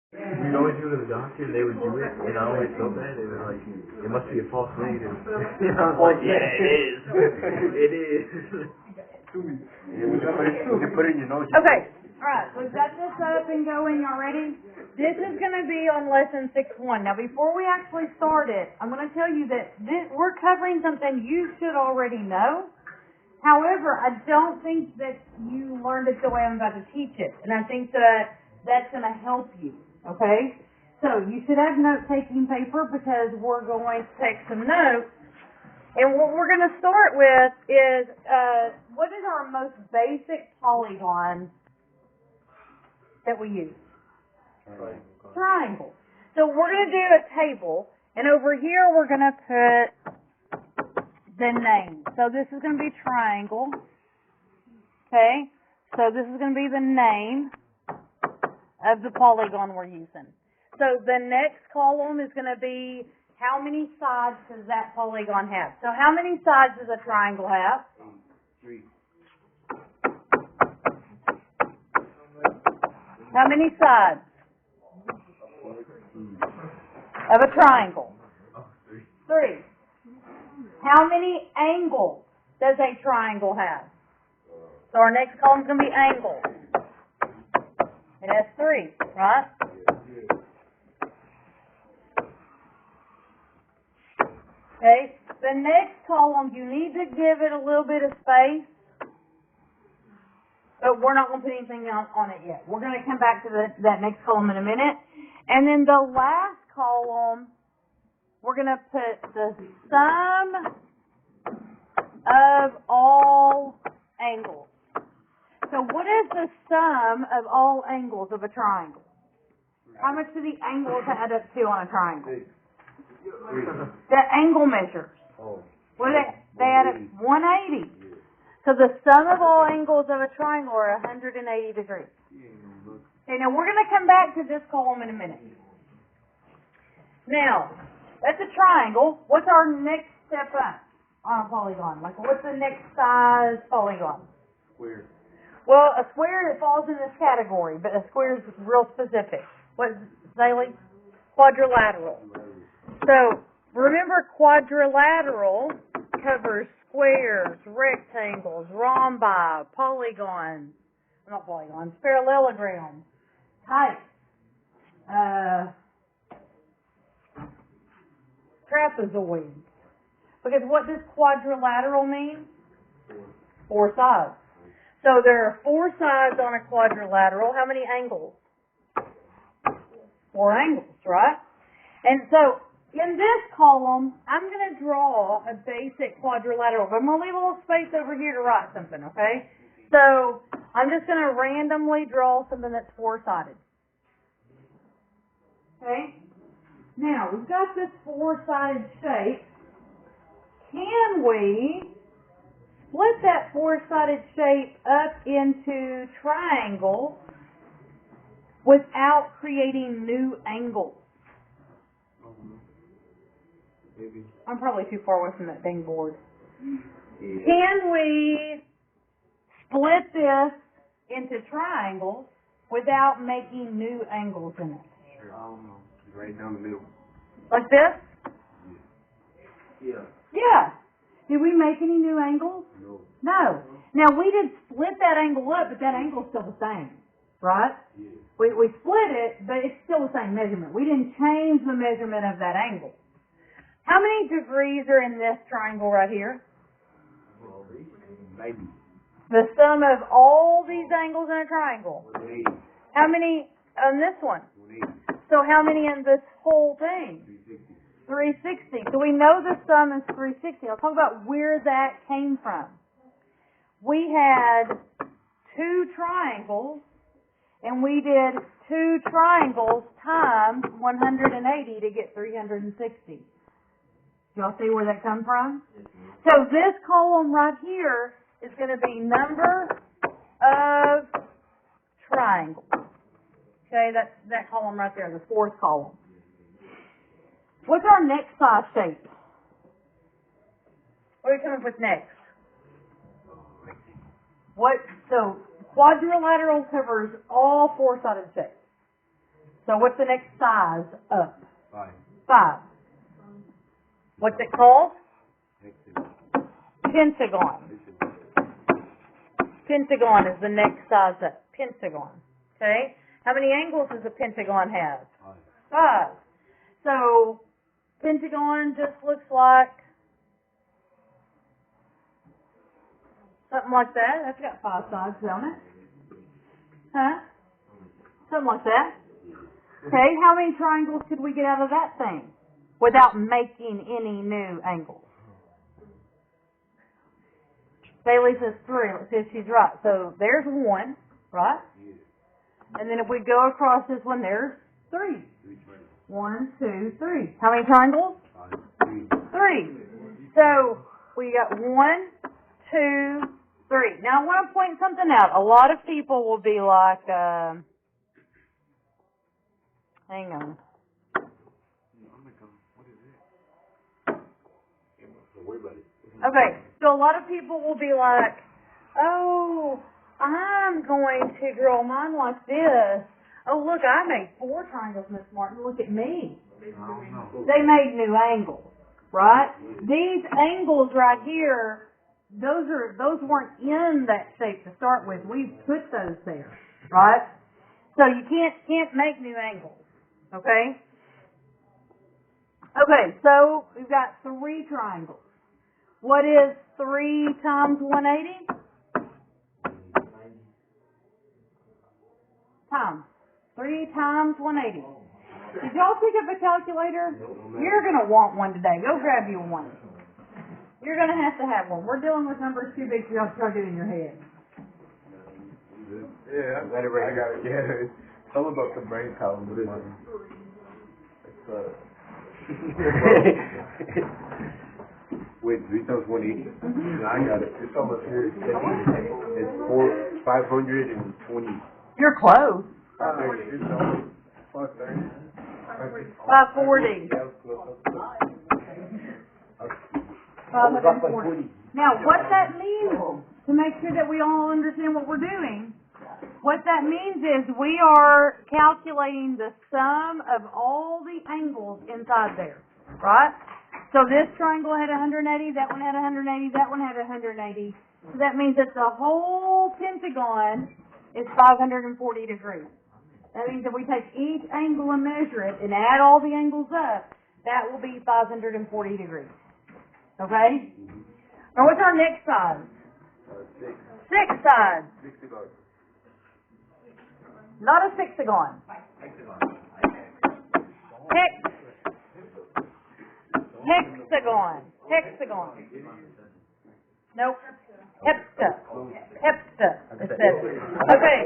We'd always go to the doctor and they would do it, and I always felt bad. They were like, it must be a false negative. And I was like, yeah, it is. It is. Yeah, we can put it in your notes. Okay, alright, we've got this up and going already. This is going to be on lesson 6.1. Now before we actually start it, I'm going to tell you that we're covering something you should already know. However, I don't think that you learned it the way I'm about to teach it. And I think that that's going to help you, okay? So you should have note-taking paper because we're going to take some notes. And what we're going to start with is, what is our most basic polygon that we use? Triangle. So we're going to do a table, and over here we're going to put the name. So this is going to be triangle. Okay? So this is going to be the name of the polygon we're using. So the next column is going to be how many sides does that polygon have? So how many sides does a triangle have? 3. How many sides of a triangle? 3. How many angles does a triangle have? So our next column is going to be angles. And that's 3, right? Okay, the next column, you need to give it a little bit of space, but we're not going to put anything on it yet. We're going to come back to that next column in a minute. And then the last column, we're going to put the sum of all angles. So what is the sum of all angles of a triangle? How much do the angles add up to on a triangle? The angle measures. What do they add up? 180. So the sum of all angles of a triangle are 180 degrees. Okay, now we're going to come back to this column in a minute. Now, that's a triangle. What's our next step up on a polygon? Like, what's the next size polygon? Square. Well, a square that falls in this category, but a square is real specific. What, Zaylee? Quadrilateral. So, remember quadrilateral covers squares, rectangles, rhombi, polygons, not polygons, parallelograms, types, trapezoids. Because what does quadrilateral mean? 4 sides. So there are 4 sides on a quadrilateral. How many angles? 4 angles, right? And so, in this column, I'm going to draw a basic quadrilateral. But I'm going to leave a little space over here to write something, okay? So, I'm just going to randomly draw something that's 4-sided. Okay? Now, we've got this 4-sided shape. Can we split that 4-sided shape up into triangles without creating new angles? Maybe. I'm probably too far away from that dang board. Yeah. Can we split this into triangles without making new angles in it? Sure. Right down the middle. Like this? Yeah. Yeah. Did we make any new angles? No. No. Now, we did split that angle up, but that angle's still the same, right? Yeah. We split it, but it's still the same measurement. We didn't change the measurement of that angle. How many degrees are in this triangle right here? 90. The sum of all these angles in a triangle. 180. How many on this one? 180. So how many in this whole thing? 360. So we know the sum is 360. I'll talk about where that came from. We had 2 triangles, and we did 2 triangles times 180 to get 360. Y'all see where that come from? So this column right here is going to be number of triangles. Okay, that's that column right there, the 4th column. What's our next size shape? What are we coming up with next? So quadrilateral covers all 4-sided shapes. So what's the next size up? 5. 5. What's it called? Pentagon. Pentagon is the next size up. Pentagon. Okay? How many angles does a pentagon have? 5. So, pentagon just looks like something like that. That's got 5 sides, don't it? Huh? Something like that. Okay, how many triangles could we get out of that thing without making any new angles? Bailey says 3. Let's see if she's right. So there's 1, right? And then if we go across this one, there's 3. 1, 2, 3. How many triangles? 3. So we got 1, 2, 3. Now I want to point something out. A lot of people will be like, hang on. Okay, so a lot of people will be like, oh, I'm going to draw mine like this. Oh, look, I made 4 triangles, Miss Martin. Look at me. They made new angles, right? These angles right here, those weren't in that shape to start with. We put those there, right? So you can't make new angles, okay? Okay, so we've got 3 triangles. What is 3 times 180? Times. 3 times 180. Did y'all pick up a calculator? You're going to want one today. Go grab you one. You're going to have one. We're dealing with numbers too big for y'all to start doing in your head. Yeah, I got it right. I got it. Yeah, it's all about the brain power. Wait, 3 times 180? I got it. It's almost here. It's 520. You're close. 530. 530. 540. 540. Now, what that means, to make sure that we all understand what we're doing, what that means is we are calculating the sum of all the angles inside there, right? So this triangle had 180, that one had 180, that one had 180. So that means that the whole pentagon is 540 degrees. That means if we take each angle and measure it and add all the angles up, that will be 540 degrees. Okay? Now what's our next side? 6 sides. Not a sexagon. Hexagon. Hexagon. Nope. Hepta. It says. Okay.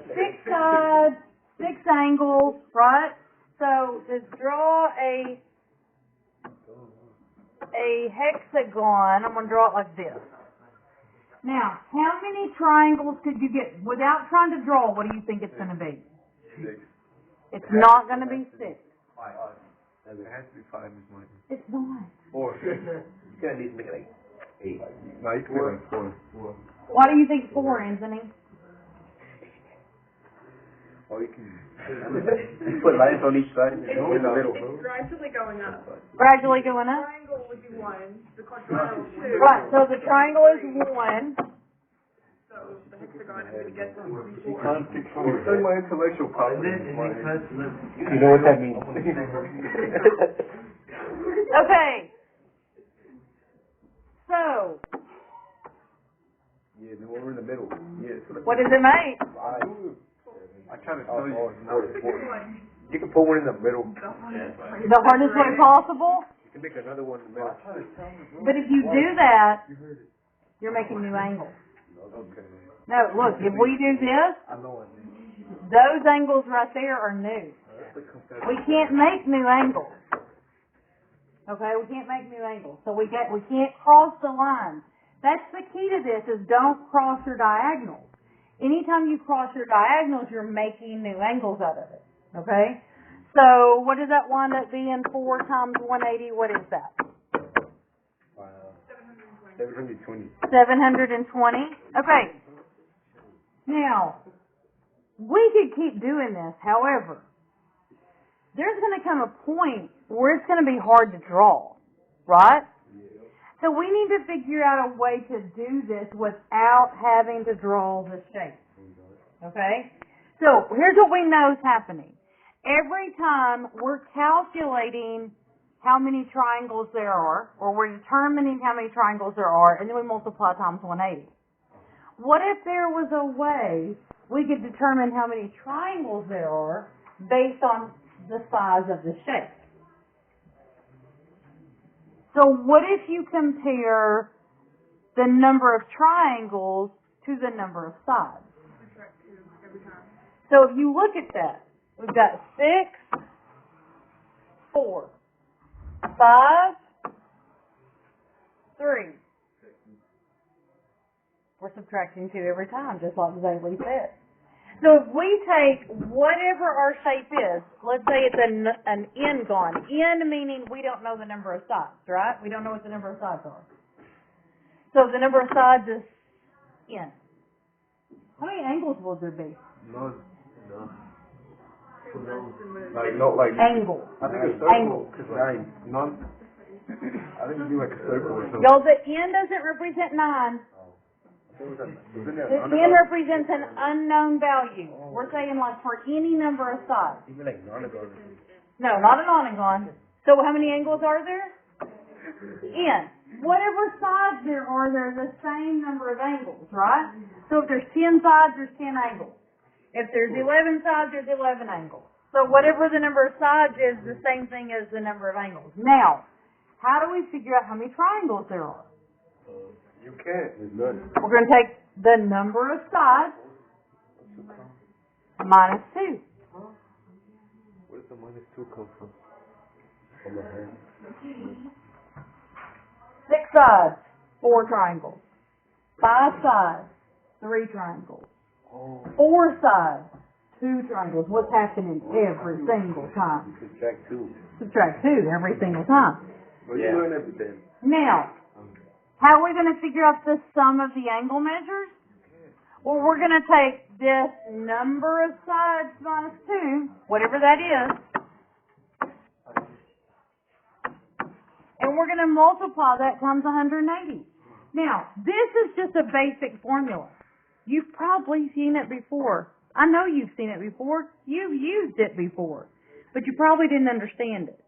6 sides, 6 angles, right? So to draw a hexagon, I'm going to draw it like this. Now, how many triangles could you get without trying to draw? What do you think it's going to be? 6. It's not going to be 6. 5. It has to be 5, Miss Martin. It's not. 4. You can't need to make it like 8. No, you can make it like 4. Why do you think 4, Anthony? Oh, you can put lines on each side. It's gradually going up. Gradually going up? The triangle would be 1. The quadrilateral is 2. Right, so the triangle is 1. So the hexagon is going to get to 3, 4. It's like my intellectual power. You know what that means? Okay. So, Yeah, then we're in the middle. Yeah. what does it make? 5. I try to tell you. You can put one in the middle. The hardest way possible? You can make another one in the middle. But if you do that, you're making new angles. Okay. No, look, if we do this, I know it. those angles right there are new. We can't make new angles. Okay, we can't make new angles. So we can't cross the lines. That's the key to this, is don't cross your diagonals. Anytime you cross your diagonals, you're making new angles out of it. Okay? So what does that wind up being? 4 times 180, what is that? 720. 720. Okay. Now, we could keep doing this. However, there's going to come a point where it's going to be hard to draw, right? So we need to figure out a way to do this without having to draw the shape. Okay? So here's what we know is happening. Every time we're calculating how many triangles there are, or we're determining how many triangles there are, and then we multiply times 180. What if there was a way we could determine how many triangles there are based on the size of the shape? So what if you compare the number of triangles to the number of sides? So if you look at that, we've got 6, 4, 5, 3. We're subtracting 2 every time, just like Zaylee said. So if we take whatever our shape is, let's say it's an n-gon. N meaning we don't know the number of sides, right? We don't know what the number of sides are. So the number of sides is n. How many angles will there be? None. Like Angle. I think a Angle. circle. None. I think it'd be like a circle or something. Y'all, the n doesn't represent 9. The n represents an unknown value. We're saying like for any number of sides. Even like non-agons. No, not an onagon. So how many angles are there? N. Whatever sides there are, there's the same number of angles, right? So if there's 10 sides, there's 10 angles. If there's 11 sides, there's 11 angles. So whatever the number of sides is, the same thing as the number of angles. Now, how do we figure out how many triangles there are? You can't. There's none. We're going to take the number of sides minus 2. Where does the minus 2 come from? From the hand. 6 sides, 4 triangles. 5 sides, 3 triangles. 4 sides, 2 triangles. What's happening every single time? Subtract 2. Subtract 2 every single time. Well, you learn everything. Now, how are we going to figure out the sum of the angle measures? Well, we're going to take this number of sides minus 2, whatever that is, and we're going to multiply that times 180. Now, this is just a basic formula. You've probably seen it before. I know you've seen it before. You've used it before. But you probably didn't understand it.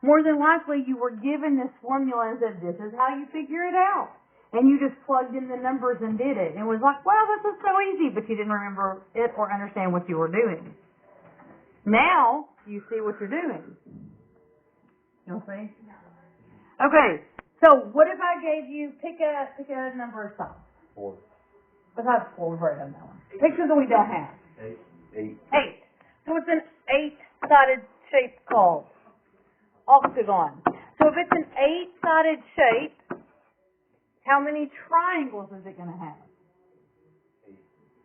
More than likely, you were given this formula and said, this is how you figure it out. And you just plugged in the numbers and did it. And it was like, well, this is so easy, but you didn't remember it or understand what you were doing. Now, you see what you're doing. You'll see? Okay, so what if I gave you, pick a number of sides. 4. Besides 4, we've already done that one. Pick something we don't have. 8. 8. So it's an 8-sided shape called octagon. So if it's an 8-sided shape, how many triangles is it going to have? 8.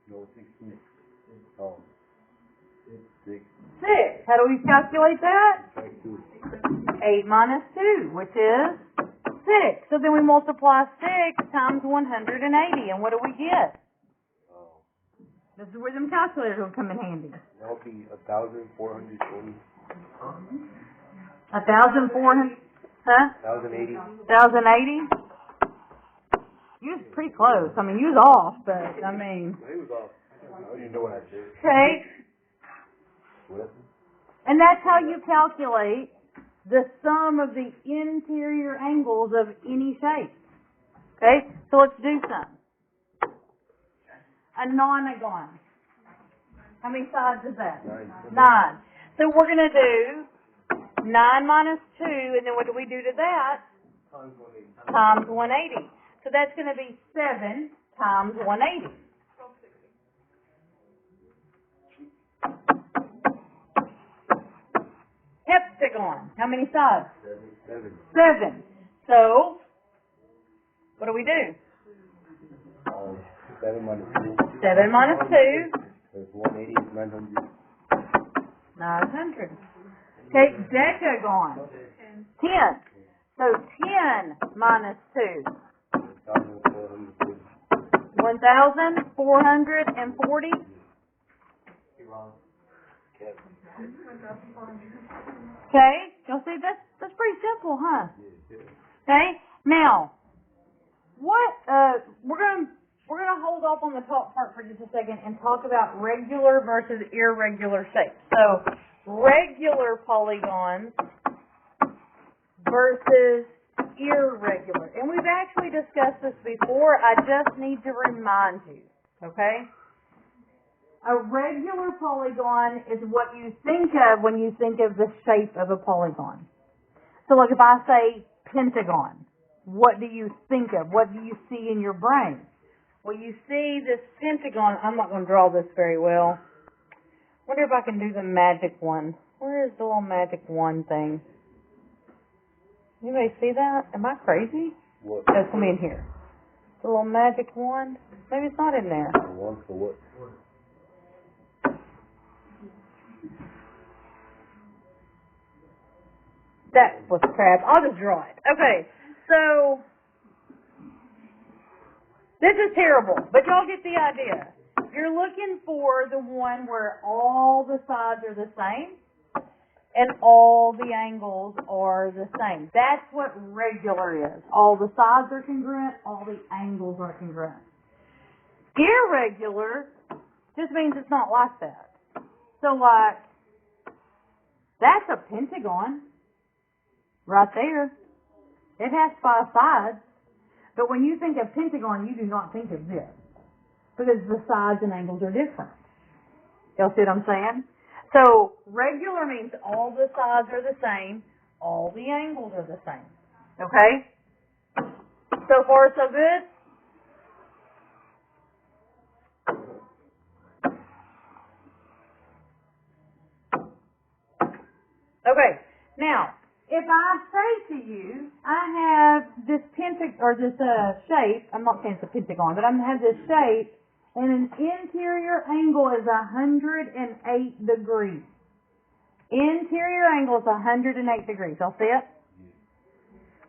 No, 16. Oh. 6. 6. How do we calculate that? Subtract 2. 8 minus 2, which is 6. So then we multiply 6 times 180, and what do we get? Oh. This is where them calculators will come in handy. That would be 1,420. 1,400, huh? 1,080. 1,080? You was pretty close. I mean, you was off, but, I mean. He was off. I didn't know what I did. Okay. What? And that's how you calculate the sum of the interior angles of any shape. Okay? So let's do some. A nonagon. How many sides is that? 9. 9. So we're going to do 9 minus 2, and then what do we do to that? Times 180. So that's going to be 7 times 180. Heptagon. How many sides? 7. 7. So, what do we do? 7 minus 2. 7 minus 2. That's 180 is 900. 900. Okay, decagon. 10. So 10 minus 2. 1,440. 1,440. Okay? Y'all see, that's pretty simple, huh? Okay? Now, we're gonna hold off on the top part for just a second and talk about regular versus irregular shapes. So, regular polygons versus irregular. And we've actually discussed this before. I just need to remind you, okay? A regular polygon is what you think of when you think of the shape of a polygon. So like if I say pentagon, what do you think of? What do you see in your brain? Well, you see this pentagon. I'm not going to draw this very well. Wonder if I can do the magic one. Where is the little magic one thing? Anybody see that? Am I crazy? What? It's going to be in here. The little magic wand. Maybe it's not in there. The one for what? That was crap. I'll just draw it. Okay, so this is terrible, but y'all get the idea. You're looking for the one where all the sides are the same and all the angles are the same. That's what regular is. All the sides are congruent, all the angles are congruent. Irregular just means it's not like that. So like, that's a pentagon. Right there. It has 5 sides. But when you think of pentagon, you do not think of this. Because the sides and angles are different. Y'all see what I'm saying? So, regular means all the sides are the same. All the angles are the same. Okay? So far, so good? Okay. Now, if I say to you, I have this shape, I'm not saying it's a pentagon, but I'm going to have this shape, and an interior angle is 108 degrees. Interior angle is 108 degrees. Y'all see it?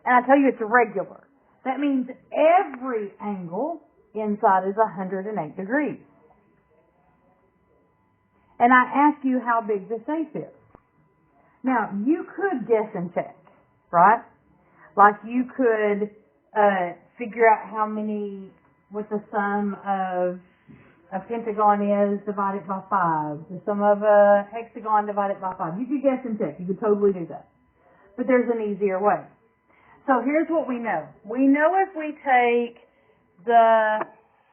And I tell you it's regular. That means every angle inside is 108 degrees. And I ask you how big the shape is. Now, you could guess and check, right? Like you could figure out what the sum of a pentagon is divided by 5. The sum of a hexagon divided by 5. You could guess and check. You could totally do that. But there's an easier way. So here's what we know. We know if we take the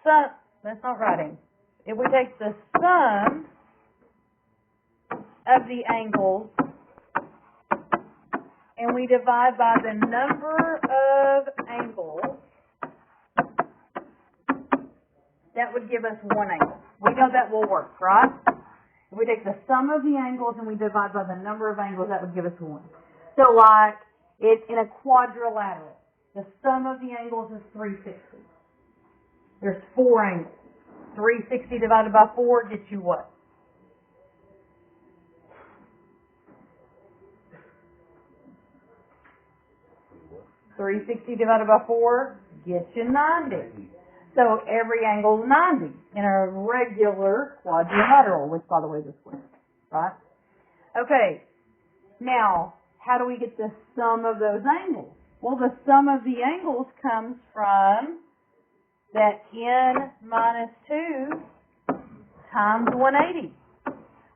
sum, that's not writing. If we take the sum of the angles and we divide by the number of angles, that would give us one angle. We know that will work, right? If we take the sum of the angles and we divide by the number of angles, that would give us one. So like, it's in a quadrilateral. The sum of the angles is 360. There's 4 angles. 360 divided by 4 gets you what? $360 divided by 4 gets you 90. So every angle is 90 in a regular quadrilateral, which by the way is a square, right? Okay, now how do we get the sum of those angles? Well, the sum of the angles comes from that n minus 2 times 180,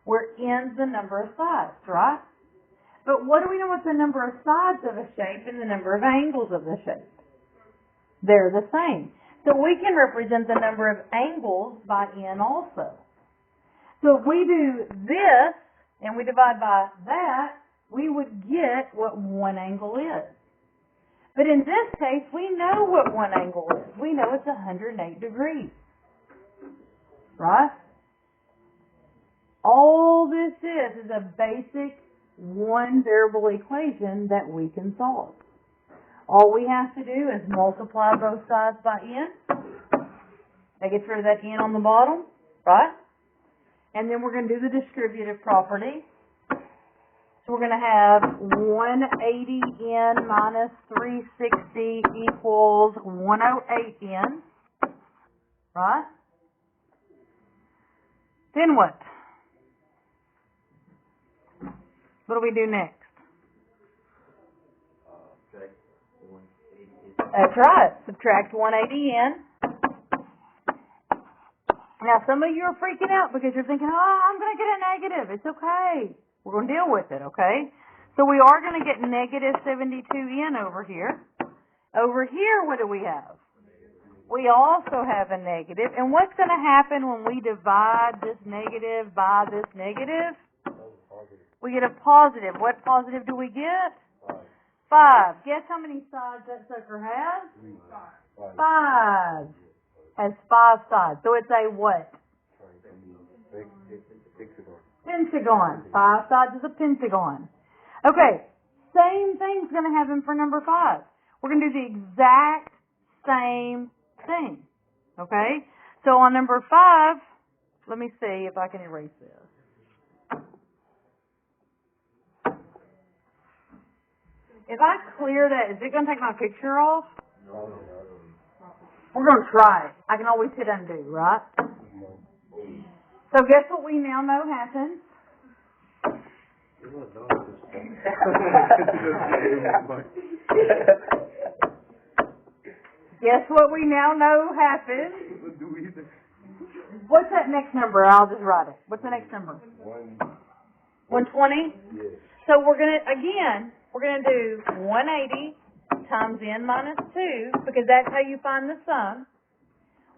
where n's the number of sides, right? But what do we know about the number of sides of a shape and the number of angles of the shape? They're the same. So we can represent the number of angles by n also. So if we do this and we divide by that, we would get what one angle is. But in this case, we know what one angle is. We know it's 108 degrees. Right? All this is a basic one variable equation that we can solve. All we have to do is multiply both sides by n. That gets rid of that n on the bottom, right? And then we're going to do the distributive property. So we're going to have 180n minus 360 equals 108n, right? Then what? What do we do next? That's right. Subtract 180 in. Now, some of you are freaking out because you're thinking, oh, I'm going to get a negative. It's okay. We're going to deal with it, okay? So we are going to get negative 72 in over here. Over here, what do we have? We also have a negative. And what's going to happen when we divide this negative by this negative? We get a positive. What positive do we get? 5. Guess how many sides that sucker has? 5. Has 5 sides. So it's a what? Pentagon. 5 sides is a pentagon. Okay. Same thing's going to happen for number 5. We're going to do the exact same thing. Okay? So on number 5, let me see if I can erase this. If I clear that, is it going to take my picture off? No. We're going to try it. I can always hit undo, right? So guess what we now know happens? Guess what we now know happens? What's that next number? I'll just write it. What's the next number? 120? Yes. So we're going to, again, we're going to do 180 times n minus 2, because that's how you find the sum.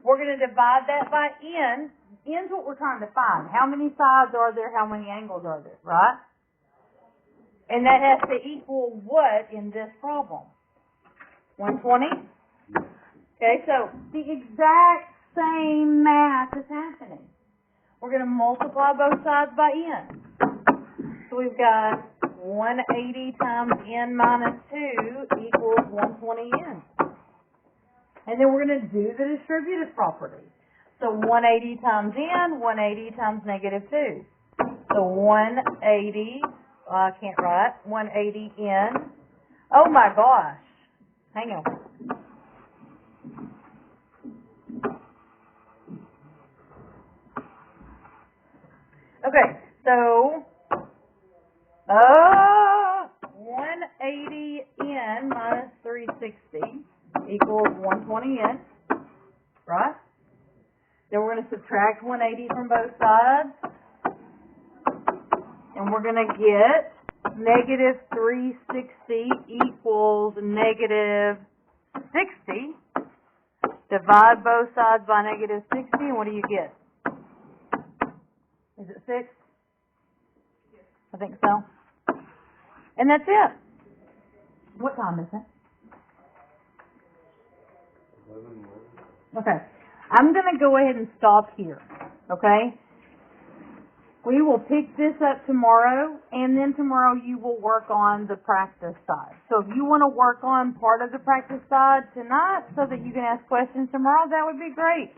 We're going to divide that by n. N's what we're trying to find. How many sides are there? How many angles are there? Right? And that has to equal what in this problem? 120? Okay, so the exact same math is happening. We're going to multiply both sides by n. So we've got 180 times n minus 2 equals 120n. And then we're going to do the distributive property. So 180 times n, 180 times negative 2. So 180, I can't write, 180n. Oh my gosh. Hang on. Okay, so 180n minus 360 equals 120n, right? Then we're going to subtract 180 from both sides, and we're going to get negative 360 equals negative 60. Divide both sides by negative 60, and what do you get? Is it 6? I think so. And that's it. What time is it? 11. Okay. I'm going to go ahead and stop here. Okay? We will pick this up tomorrow, and then tomorrow you will work on the practice side. So if you want to work on part of the practice side tonight so that you can ask questions tomorrow, that would be great.